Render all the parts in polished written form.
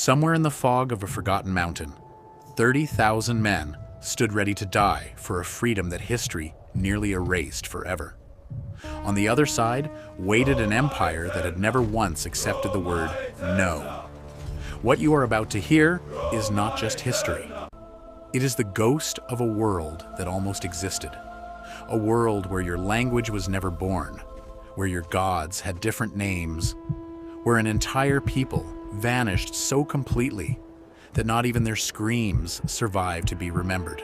Somewhere in the fog of a forgotten mountain, 30,000 men stood ready to die for a freedom that history nearly erased forever. On the other side waited an empire that had never once accepted the word no. What you are about to hear is not just history. It is the ghost of a world that almost existed. A world where your language was never born, where your gods had different names, where an entire people vanished so completely that not even their screams survived to be remembered.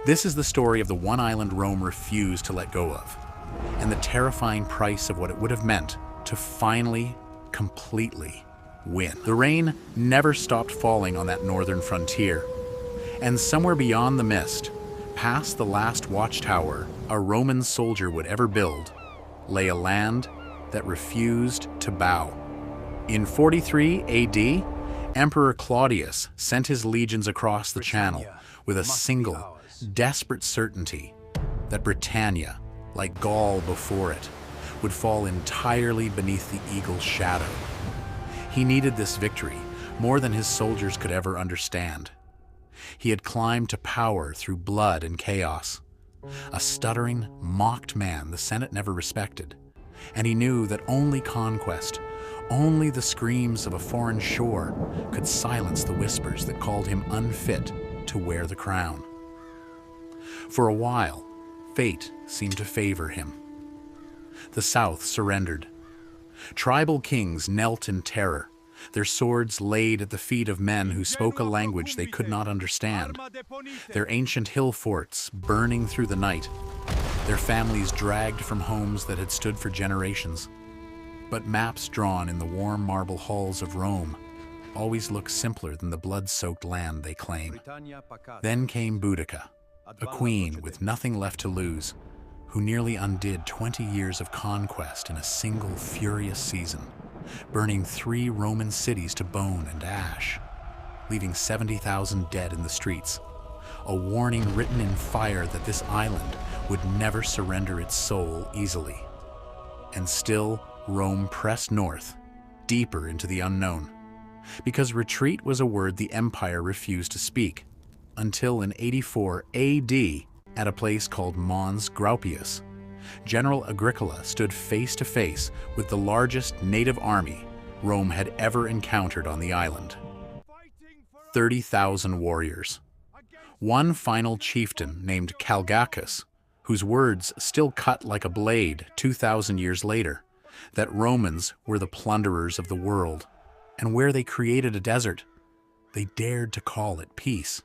This is the story of the one island Rome refused to let go of, and the terrifying price of what it would have meant to finally, completely win. The rain never stopped falling on that northern frontier, and somewhere beyond the mist, past the last watchtower a Roman soldier would ever build, lay a land that refused to bow. In 43 AD, Emperor Claudius sent his legions across the Channel with a single, desperate certainty that Britannia, like Gaul before it, would fall entirely beneath the eagle's shadow. He needed this victory more than his soldiers could ever understand. He had climbed to power through blood and chaos, a stuttering, mocked man the Senate never respected, and he knew that only conquest, only the screams of a foreign shore could silence the whispers that called him unfit to wear the crown. For a while, fate seemed to favor him. The South surrendered. Tribal kings knelt in terror, their swords laid at the feet of men who spoke a language they could not understand, their ancient hill forts burning through the night, their families dragged from homes that had stood for generations. But maps drawn in the warm marble halls of Rome always look simpler than the blood-soaked land they claim. Then came Boudica, a queen with nothing left to lose, who nearly undid 20 years of conquest in a single furious season, burning 3 Roman cities to bone and ash, leaving 70,000 dead in the streets, a warning written in fire that this island would never surrender its soul easily. And still, Rome pressed north, deeper into the unknown, because retreat was a word the empire refused to speak, until in 84 AD, at a place called Mons Graupius, General Agricola stood face to face with the largest native army Rome had ever encountered on the island. 30,000 warriors. One final chieftain named Calgacus, whose words still cut like a blade 2,000 years later, that Romans were the plunderers of the world, and where they created a desert, they dared to call it peace.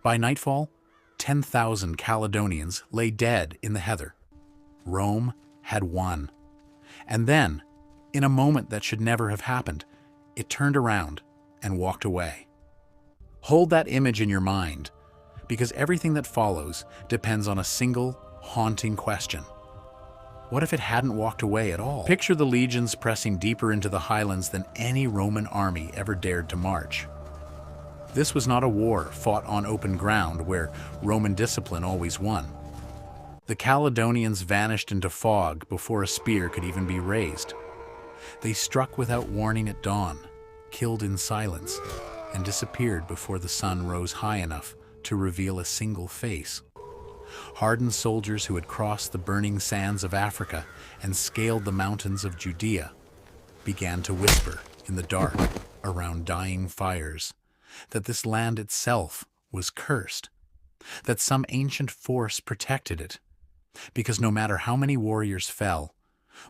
By nightfall, 10,000 Caledonians lay dead in the heather. Rome had won. And then, in a moment that should never have happened, it turned around and walked away. Hold that image in your mind, because everything that follows depends on a single, haunting question. What if it hadn't walked away at all? Picture the legions pressing deeper into the highlands than any Roman army ever dared to march. This was not a war fought on open ground where Roman discipline always won. The Caledonians vanished into fog before a spear could even be raised. They struck without warning at dawn, killed in silence, and disappeared before the sun rose high enough to reveal a single face. Hardened soldiers who had crossed the burning sands of Africa and scaled the mountains of Judea began to whisper in the dark around dying fires that this land itself was cursed, that some ancient force protected it, because no matter how many warriors fell,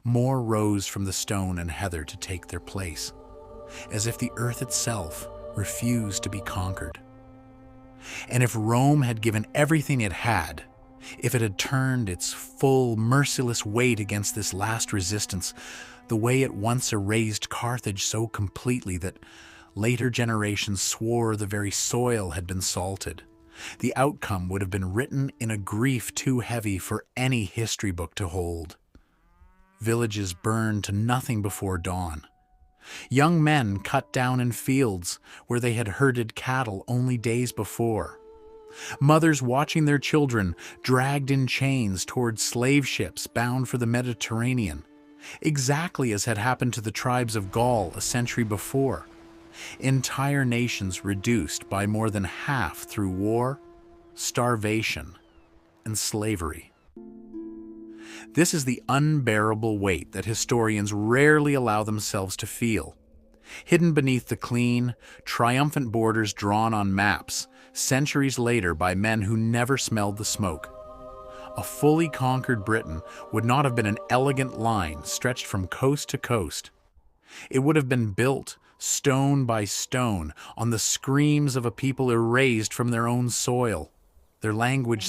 more rose from the stone and heather to take their place, as if the earth itself refused to be conquered. And if Rome had given everything it had, if it had turned its full, merciless weight against this last resistance, the way it once erased Carthage so completely that later generations swore the very soil had been salted, the outcome would have been written in a grief too heavy for any history book to hold. Villages burned to nothing before dawn. Young men cut down in fields where they had herded cattle only days before. Mothers watching their children dragged in chains toward slave ships bound for the Mediterranean, exactly as had happened to the tribes of Gaul a century before, Entire nations reduced by more than half through war, starvation, and slavery. This is the unbearable weight that historians rarely allow themselves to feel. Hidden beneath the clean, triumphant borders drawn on maps, centuries later by men who never smelled the smoke. A fully conquered Britain would not have been an elegant line stretched from coast to coast. It would have been built, stone by stone, on the screams of a people erased from their own soil, their language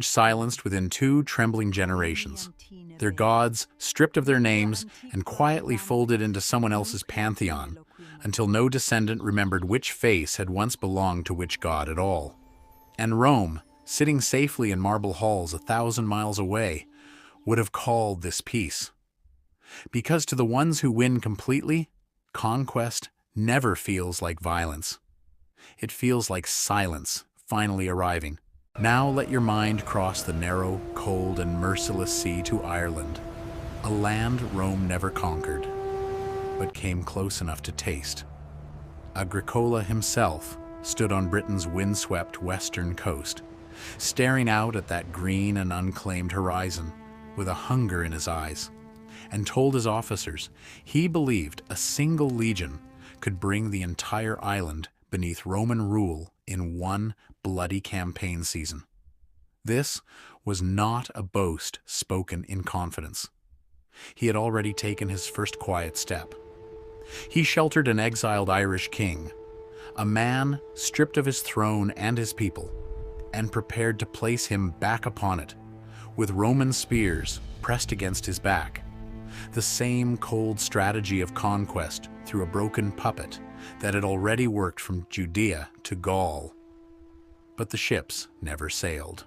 silenced within 2 trembling generations, their gods stripped of their names and quietly folded into someone else's pantheon, until no descendant remembered which face had once belonged to which god at all. And Rome, sitting safely in marble halls 1,000 miles away, would have called this peace. Because to the ones who win completely, conquest never feels like violence. It feels like silence finally arriving. Now let your mind cross the narrow, cold, and merciless sea to Ireland, a land Rome never conquered, but came close enough to taste. Agricola himself stood on Britain's windswept western coast, staring out at that green and unclaimed horizon with a hunger in his eyes, and told his officers he believed a single legion could bring the entire island beneath Roman rule in one bloody campaign season. This was not a boast spoken in confidence. He had already taken his first quiet step. He sheltered an exiled Irish king, a man stripped of his throne and his people, and prepared to place him back upon it, with Roman spears pressed against his back. The same cold strategy of conquest through a broken puppet that had already worked from Judea to Gaul. But the ships never sailed.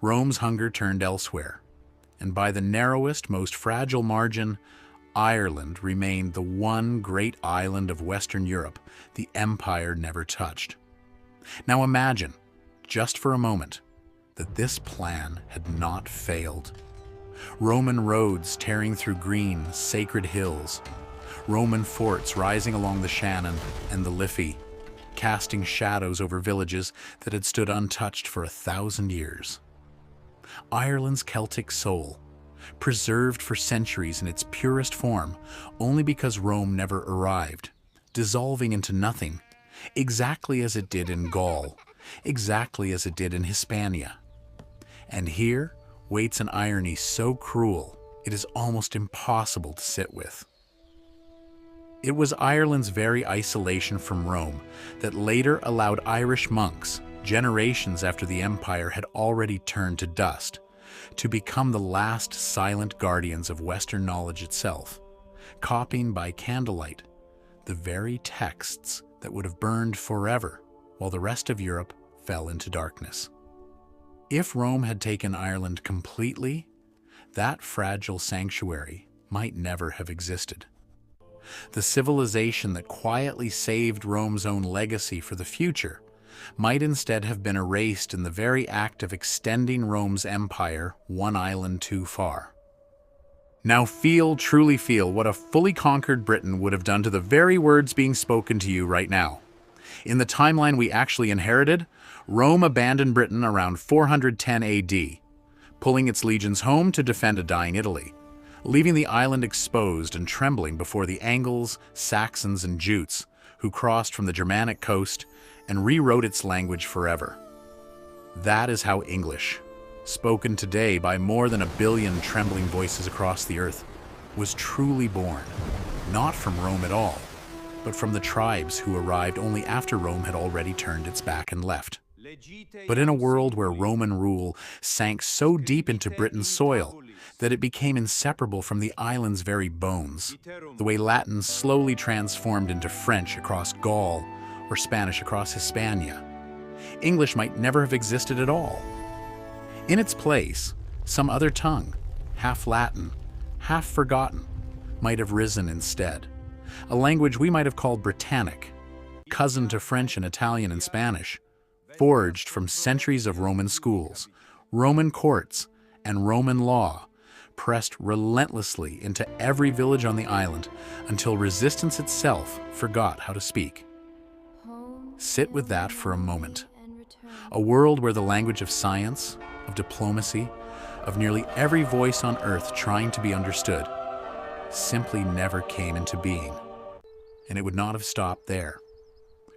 Rome's hunger turned elsewhere, and by the narrowest, most fragile margin, Ireland remained the one great island of Western Europe the empire never touched. Now imagine, just for a moment, that this plan had not failed. Roman roads tearing through green, sacred hills, Roman forts rising along the Shannon and the Liffey, casting shadows over villages that had stood untouched for 1,000 years. Ireland's Celtic soul, preserved for centuries in its purest form only because Rome never arrived, dissolving into nothing, exactly as it did in Gaul, exactly as it did in Hispania. And here waits an irony so cruel it is almost impossible to sit with. It was Ireland's very isolation from Rome that later allowed Irish monks, generations after the empire had already turned to dust, to become the last silent guardians of Western knowledge itself, copying by candlelight the very texts that would have burned forever while the rest of Europe fell into darkness. If Rome had taken Ireland completely, that fragile sanctuary might never have existed. The civilization that quietly saved Rome's own legacy for the future might instead have been erased in the very act of extending Rome's empire one island too far. Now truly feel what a fully conquered Britain would have done to the very words being spoken to you right now. In the timeline we actually inherited, Rome abandoned Britain around 410 AD, pulling its legions home to defend a dying Italy, leaving the island exposed and trembling before the Angles, Saxons, and Jutes, who crossed from the Germanic coast and rewrote its language forever. That is how English, spoken today by more than 1 billion trembling voices across the earth, was truly born, not from Rome at all, but from the tribes who arrived only after Rome had already turned its back and left. But in a world where Roman rule sank so deep into Britain's soil that it became inseparable from the island's very bones, the way Latin slowly transformed into French across Gaul or Spanish across Hispania, English might never have existed at all. In its place, some other tongue, half Latin, half forgotten, might have risen instead. A language we might have called Britannic, cousin to French and Italian and Spanish, forged from centuries of Roman schools, Roman courts, and Roman law, pressed relentlessly into every village on the island until resistance itself forgot how to speak. Sit with that for a moment. A world where the language of science, of diplomacy, of nearly every voice on earth trying to be understood, simply never came into being. And it would not have stopped there.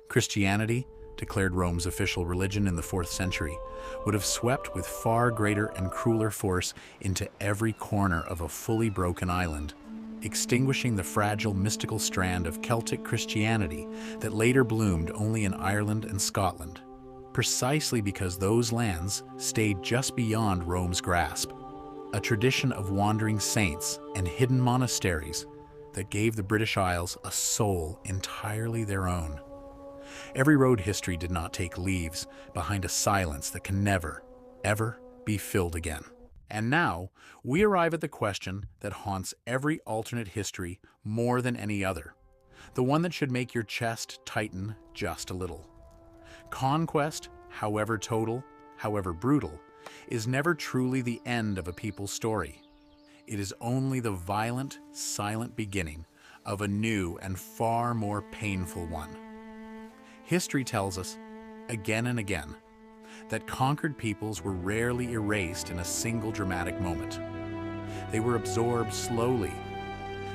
Christianity, declared Rome's official religion in the 4th century, would have swept with far greater and crueler force into every corner of a fully broken island, extinguishing the fragile mystical strand of Celtic Christianity that later bloomed only in Ireland and Scotland, precisely because those lands stayed just beyond Rome's grasp, a tradition of wandering saints and hidden monasteries that gave the British Isles a soul entirely their own. Every road history did not take leaves behind a silence that can never, ever be filled again. And now, we arrive at the question that haunts every alternate history more than any other, the one that should make your chest tighten just a little. Conquest, however total, however brutal, is never truly the end of a people's story. It is only the violent, silent beginning of a new and far more painful one. History tells us, again and again, that conquered peoples were rarely erased in a single dramatic moment. They were absorbed slowly.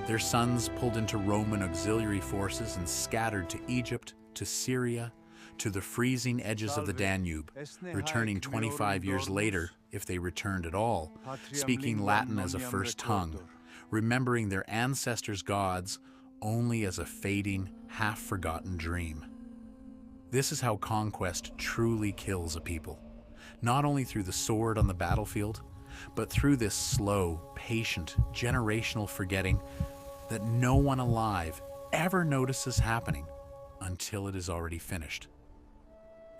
Their sons pulled into Roman auxiliary forces and scattered to Egypt, to Syria, to the freezing edges of the Danube, returning 25 years later, if they returned at all, speaking Latin as a first tongue, remembering their ancestors' gods only as a fading, half-forgotten dream. This is how conquest truly kills a people, not only through the sword on the battlefield, but through this slow, patient, generational forgetting that no one alive ever notices happening until it is already finished.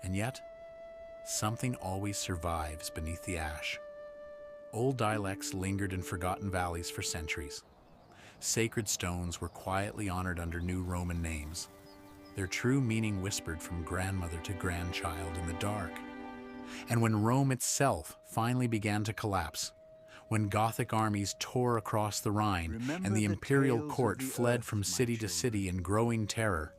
And yet, something always survives beneath the ash. Old dialects lingered in forgotten valleys for centuries. Sacred stones were quietly honored under new Roman names, their true meaning whispered from grandmother to grandchild in the dark. And when Rome itself finally began to collapse, when Gothic armies tore across the Rhine and the imperial court fled from city to city in growing terror,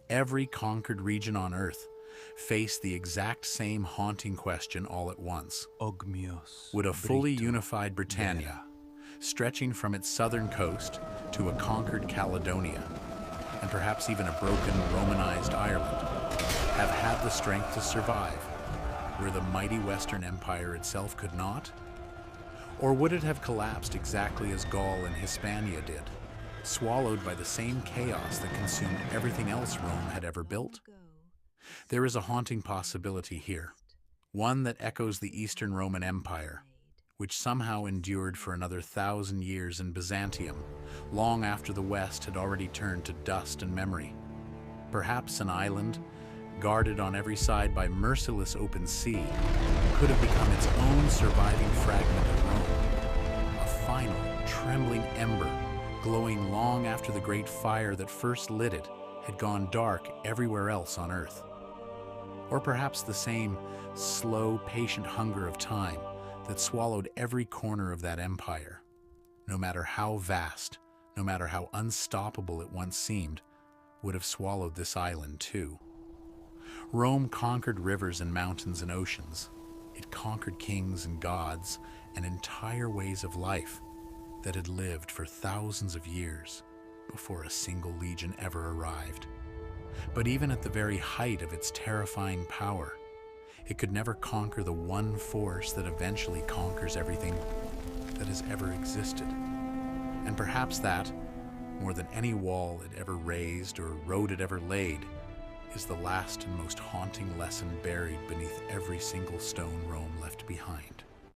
every conquered region on earth faced the exact same haunting question all at once. Would a fully unified Britannia, stretching from its southern coast to a conquered Caledonia, and perhaps even a broken Romanized Ireland, have had the strength to survive where the mighty Western Empire itself could not? Or would it have collapsed exactly as Gaul and Hispania did, swallowed by the same chaos that consumed everything else Rome had ever built? There is a haunting possibility here, one that echoes the Eastern Roman Empire, which somehow endured for another 1,000 years in Byzantium, long after the West had already turned to dust and memory. Perhaps an island, guarded on every side by merciless open sea, could have become its own surviving fragment of Rome, a final, trembling ember, glowing long after the great fire that first lit it had gone dark everywhere else on Earth. Or perhaps the same slow, patient hunger of time that swallowed every corner of that empire, no matter how vast, no matter how unstoppable it once seemed, would have swallowed this island too. Rome conquered rivers and mountains and oceans. It conquered kings and gods and entire ways of life that had lived for thousands of years before a single legion ever arrived. But even at the very height of its terrifying power, it could never conquer the one force that eventually conquers everything that has ever existed. And perhaps that, more than any wall it ever raised or road it ever laid, is the last and most haunting lesson buried beneath every single stone Rome left behind.